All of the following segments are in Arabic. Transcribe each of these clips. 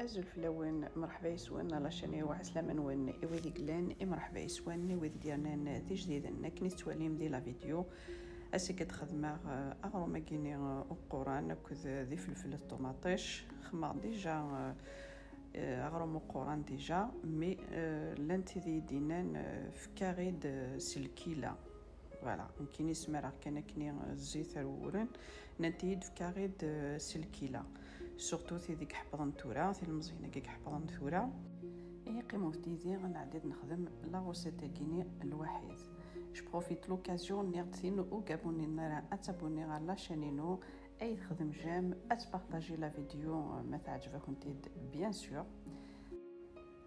أزل فلاوين مرحبا يسوانا لاشاني وعسلامة نوان إوذي قلان مرحبا يسواني وذي ديالنا دي جديدنا كني تواليم دي لا فيديو أسي كتخدمه أغرو ماكيني القران كذا ذي فلفل الطوماطيش خما ديجا أغرو مقران ديجا مي لانتي ذي دينان في كاريد سلكيلا فوالا يمكن يسمى راه كان كني الزيت الورن ننتيد في كاريد سلكيلا سورتو في ديك حبضن تورا في المزينه كيك حبضن تورا قيمو في ديزي غنعدد نخدم لا روسيت كيني الوحيد جو بروفيت لوكازيون نيرتين او غابوني نرا اتابوني على لاشينينو اي خدم جام اتبارطاجي لا فيديو ما تعجبكم تيد بيان سور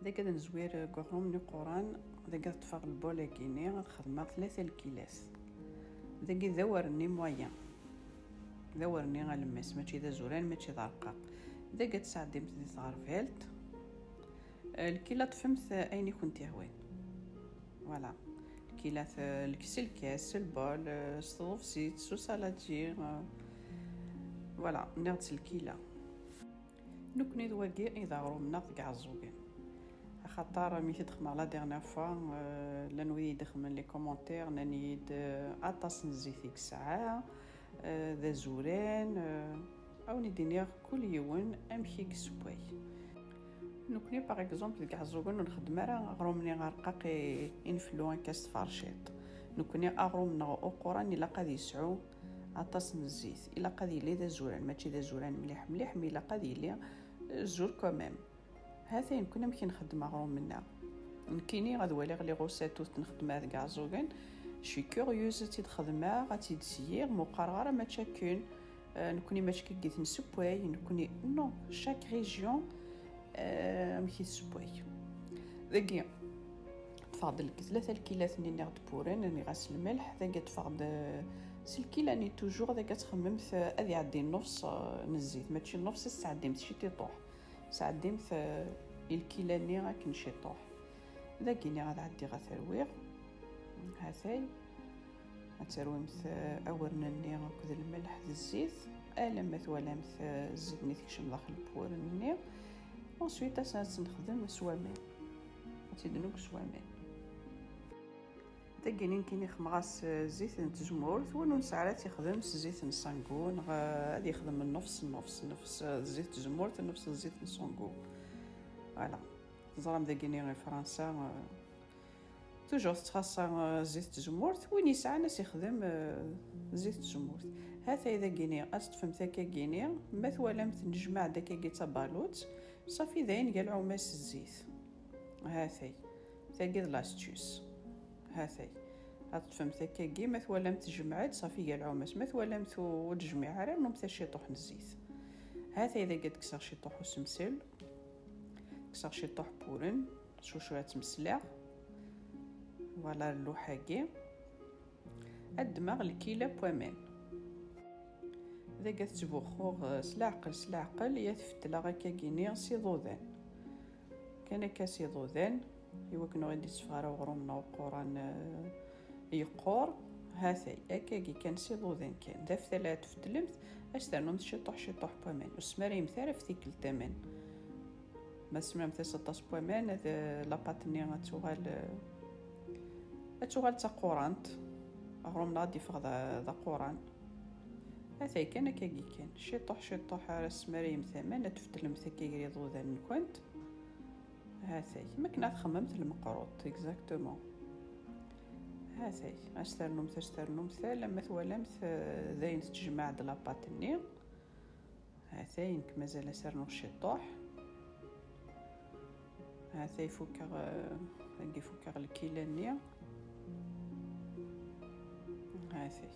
داك نزوير قروم ني قران داك طفق البوله كيني غنخدمها 3 الكيلاس داك ذورني مويان ذورني غنلمس ماشي ذا زوران ماشي ذا رقاق داك تساعدي متي صغرفيلت الكيلا طفمت ايني كنتي هوين فوالا الكيلا الكسل كاس البول الصوف زيت سوسالاتي فوالا نغت الكيلا نكني دواكي اذا غرومنا كاع الزوقين خاطر ملي تدخل على ديرنا فوا لانوي يدخل من لي كومونتير نانيد اطاس نزيفيك ساعه ذا زوران او ندير كل يوم امشي كسبوي نكوني باغ اكزومبل كاع زوغن نخدم راه غرومني غرقاقي انفلوان كاس فرشيط نكوني اغرومنا او قران الا قاد يسعو اطاس نزيت الا قاد يلي ذا زوران ماشي ذا زوران مليح مليح مي الا قاد يلي زور كوميم هذا يمكن يمكن نخدم غروم منا نكيني غدوالي غلي غوساتو نخدمها كاع زوغن شي كوريوز تخدمها غاتي تسيير مقرره ما تشكون نكوني ماشي كيت نسبوي نكوني نو شاك ريجيون ماشي سبوي ذاكي تفاضل 3 الكيلات ني نغد بورين ني غاسل الملح ذاك تفاضل سلكيلا ني توجور ذاك تخمم ادي عدي نص نزيت ماشي نص ساعه ديمت شي تيطوح ساعه ديمت الكيلا ني راك نشي طوح ذاكي ني غادي غثروير هاثاي غترويمت اورنا ني كذا الملح الزيت الا مثلا الزيت ني تكشم داخل البورن ني ensuite اساس نخدم سوامان تيدنوك سوامان تاكينين كيني خمغاس زيت نتجمور ونون ساعات يخدم زيت نسانغون غادي يخدم نفس زيت تجمور نفس زيت نسانغو فوالا زرام داكيني فرنسا توجور تخاصا زيت تجمورت وين يسعى ناس يخدم زيت تجمورت هذا اذا كيني استفهم ثاكا كيني مثلا نجمع داك كيتا بالوت صافي ذاين قال عماس الزيت هاثي ثاقي لاستيوس هاثي استفهم ثاكا كي مثلا تجمعت صافي قال عماس مثلا وتجمع راه نمثل شي طوح الزيت هذا اذا قد كسر شي طوح وسمسل كسر شي طوح بورن شويه مسلاغ فوالا اللوحاكي الدماغ الكيلا بوامين إذا قد تبوخوغ سلاعقل يثفتلا غاكا كيني سيضوذان كان كاسيضوذان يوكنو غادي تسفغارا وغرومنا وقوران يقور هاثي اكاكي كان سيضوذان كان داف ثلاث فتلمت اشترنو شي طوح بوامين وسماري مثال في ذيك الثمن ما سمرم ثلاث 16 بوامين هذا لاباطني غتوغال تا قورانت غرومنا غادي يفغ ذا قوران هاثاي كان كاكي كان شي طوح راس مريم ثمانة تفتلم ثكي ضوذان كنت هاثاي ما كنا خممت المقروط اكزاكتومون هاثاي اشترنوم لما ثولمت ذاين تجمع د لاباطني هاثاي يمكن مازال سرنو شي طوح هاثاي فوكا الكيلانيه هاثاي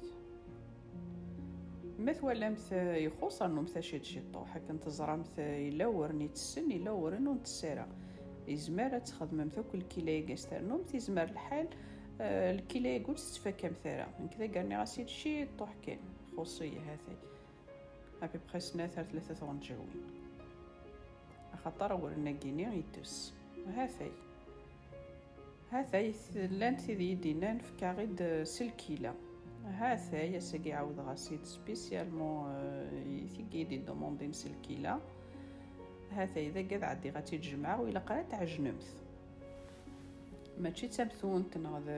مثلا يخص انه مثاشي شي طوح كنت زرامت الا ورني تسن الا ورنو نتسارا يزمر تخدم مثل الكيلا كاسترنو تيزمر الحال الكيلا يقول تتفكى مثلا من كذا قالني غاسيد شي طوح كان خصيه هاثاي ابي بخي سنه 3 جوين خاطر ورنا كيني يدوس هاثاي لانت ذي دينان في كاريد سلكيلا هذا يسقي عاود غاسيد سبيسيالمون يثقي دي دوموندين سلكيلا هذا اذا قد عدي غادي تجمع وإلا قرا تعجنمت ماشي تمثونت ناض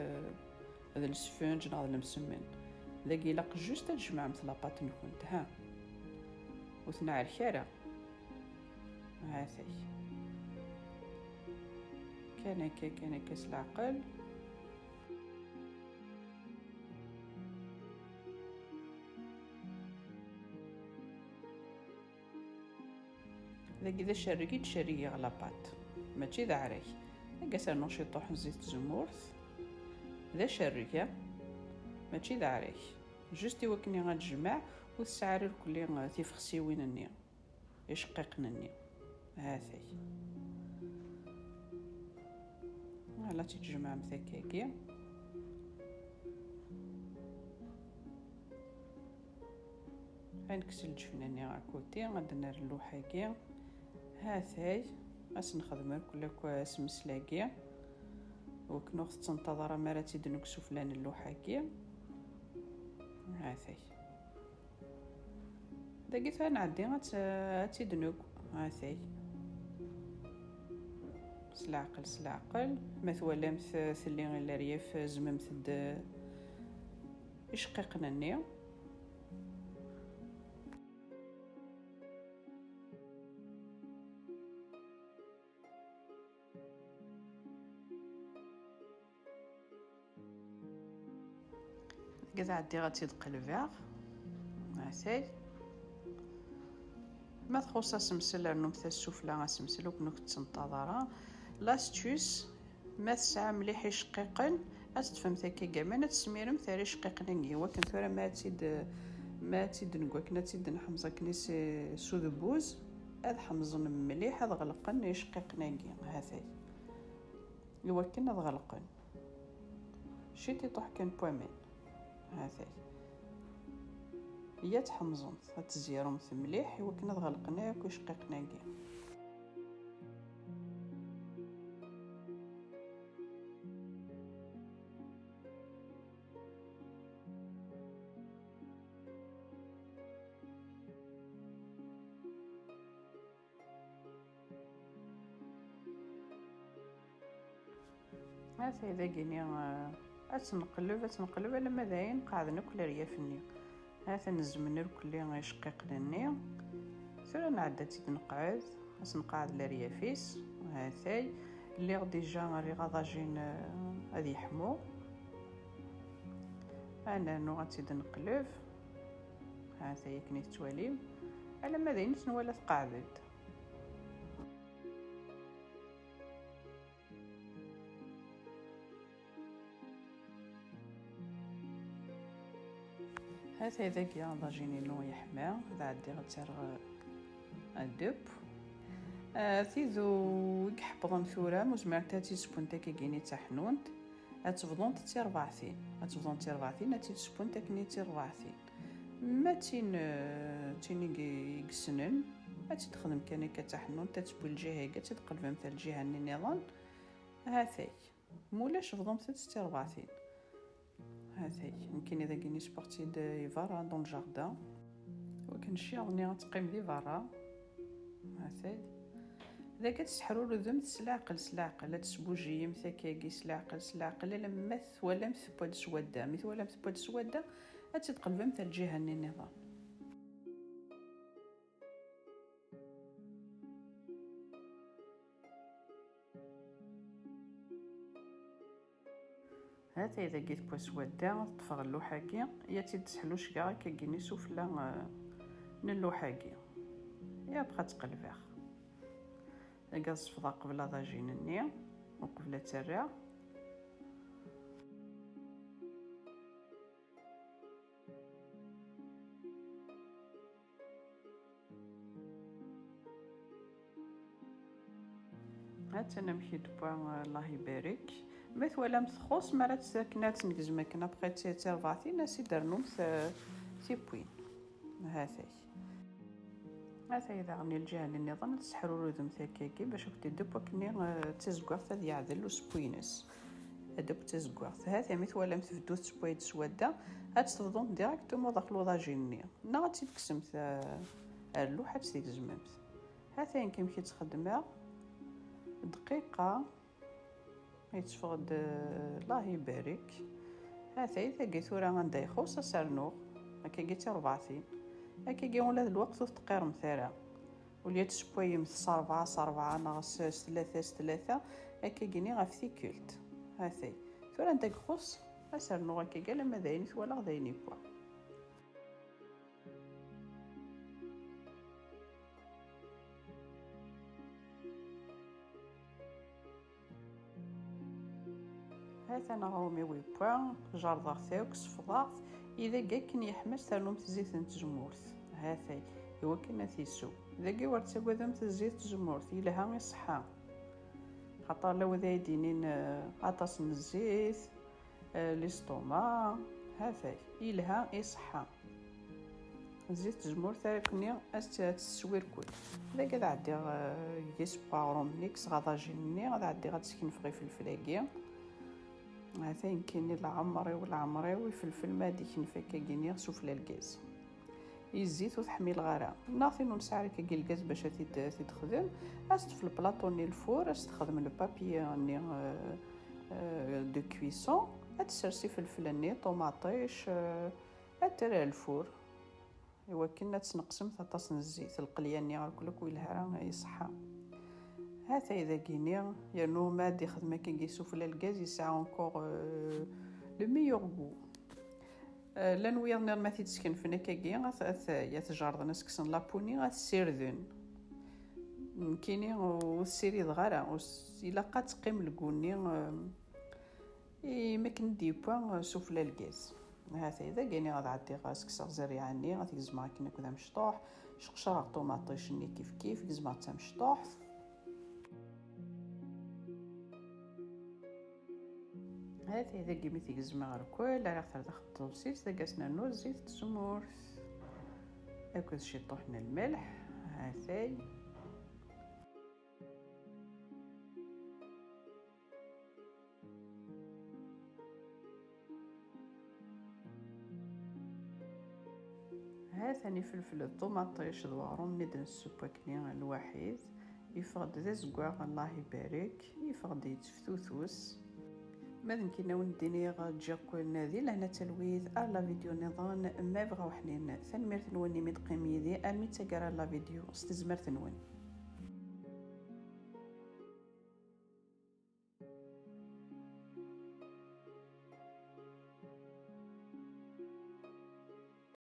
هذا السفنج ناض المسمن ذاك لاق جوست تجمع مثل لاباط نكونت ها وثنا على الكرا هاثي كان كاس العقل ذاك اذا شرقيت شرقي على لاباط ماشي ذا عريك قاسر نوشي طوح زيت زمورث ذا شرقيا ماشي ذا عريك جوست يوكني غتجمع والسعر الكلي تيفخسي وينني يشققنني هاثي لا تتجمع مثكاكيا غنكسل الجفناني غاكوتي غادي اللوحاكيا هاثي اس نخدم كل سمسلاكيا وكنوخ تنتظر مراتي دنكسو فلان اللوحاكيا هاثي داكيت غنعدي غاتيدنوك هاثي سلعقل مثولا مثلي غير الرياف زممت يشققنني كذا عدي غتقلبها هاثي ما تخص سمسل لانه مثل السفلى غسمسل وكنوك تنتظرها لاستيوس ما تسعى مليح يشقيقن استفهم ثكي كاع تسميرم ثاري شقيقنا هو كان ثورا ما تيد نقولك تيد نحمزه كنيس سودبوز هذا حمزن مليح هذا غلقن يشقيقنا هاثي هو كان هذا غلقن شتي طوح كان بوامين هاثي هي تحمزن تزيرهم مليح هو كنا غلقناه ويشقيقنا هاثي اذا كيني اتنقلب لما داين قاعد ناكل ريافني هاثا نزمن الكلي غيشقيقني ثورا نعدى تنقعد نقعد لريافيس هاثاي اللي ديجا ري غاضاجين غادي يحمو انا نو غاتزيد نقلب هاثاي كني تواليم على ما داين نولا تقعدت هاثا ذاك يا ضاجيني لو يحمى هذا عندي غتسر الدب تيذو يحفظن ثورة مزمرتا تيسبونتا كيكيني تحنونت اتفضون تي 40 اتفضون تي 40 تي سبونتا كني تي 40 ما تيني يقسنن تخدم كاني كتحنون تتبول الجهه كاع تقلب مثل الجهه النظام هاثي مولاش فضون تي 40 هاثي يمكن اذا كايني سبورتي دي فارا دون الجاردان وكنشي غني غتقيم دي فارا هاثي اذا كتسحروا لذم سلاقل لا تسبوجي مثاكاكي سلاقل لما ولا مثبود سواده ولا مثبود سواده تتقلب مثل الجهه النظام هاثي اذا جيت بوسوده طفغ اللوحاكي يا تيتسحلو شكاع كيجيني سفلى اللوحاكي يا بقى تقلبها غاز فضا قبل ضاجينني وقبل ترى هات انا مشيت بوا الله يبارك مثلا متخص مرات ساكنات نكزما كنا بقيت تيرفاتي ناسي درنوم سي بوين هاثي اذا غني الجهه اللي نظن تسحروا رذم ثكاكي باش كنت دبا كني تزقوغ ذا يعدل سبوينس ادب تزقوغ هاثي مثلا مثبدو سبويد سودا هاد تفضون ديريكتومون داخل ضاجيني نغتي تكسم اللوحه تيزممت هاتين كيم كي تخدمها دقيقة يتفقد الله يبارك. هاتي ثقي ثورة غندايخو سرنوغ هكا قيتي ربعتين هكا قي ولا الوقت تقير مثلا وليت شويه مث 4 ناقص 3 هكا قيني غف ثيكولت. هاتي ثورة انت خص سرنوغ هكا قال لما دايني ولا غدايني بوا. هاث انا غرومي وي بوان جارضاغ ثاوك صفضاغ اذا كاكن يحمس ثالوم زيت نتجمورث. هاثي هو كنا ثيسو اذا كي ورد تقدم زيت تجمورث يلها يصحى خاطر لو ذا يدينين عطاس من الزيت ليستوما. هاثي يلها يصحى زيت تجمور ثاكني تسوير كل اذا كذا عدي يسبا رومنيكس غادا جيني غادا عدي غتسكن فغي في الفلاكي. هذا يمكن العمري والعمري وفلفل ما ديك نفكا كيني سفل الغاز يزيت وتحمي الغراء ناثي نسعر كي الغاز باش تخدم است في البلاطوني الفور استخدم البابي ني دو كويسون تسرسي فلفل ني طوماطيش ترى الفور ايوا كنا تنقسم ثلاثه الزيت القليه ني غركلك ويلها يصحى. هذا اذا كيني يانو ما دي خدمه كي سفل الغاز يسعى اونكور لو ميور غو. لا نوير ما تسكن فينا كاكي يا تجارد ناس كسن لابوني غتسيردون كيني والسيري دغارا الا قات تقيم الكوني ما كندي بوان سفل الغاز. هذا اذا كايني غادي غاسكسر زريعاني غتجزما كنا كذا مشطوح شقشره طوماطيش ني كيف جزما تا مشطوح. هذا اذا قيمتي جزما غركل على خاطر داخل الطوسيس داكاسنا نو زيت تزمور اكل شي طحنا الملح. هاثي ثاني فلفل الطوماطيش دوارهم ندن السوبا كني الواحد يفقد ذا زكواغ الله يبارك يفقد يتفتوثوس ماذا كينا ونديني غتجاكو نادي لهنا تلويث لا فيديو نظام ما بغاو حنين ثاني ميرت نوني ميد قيميدي الميت تقرا لا فيديو استزمرت نون.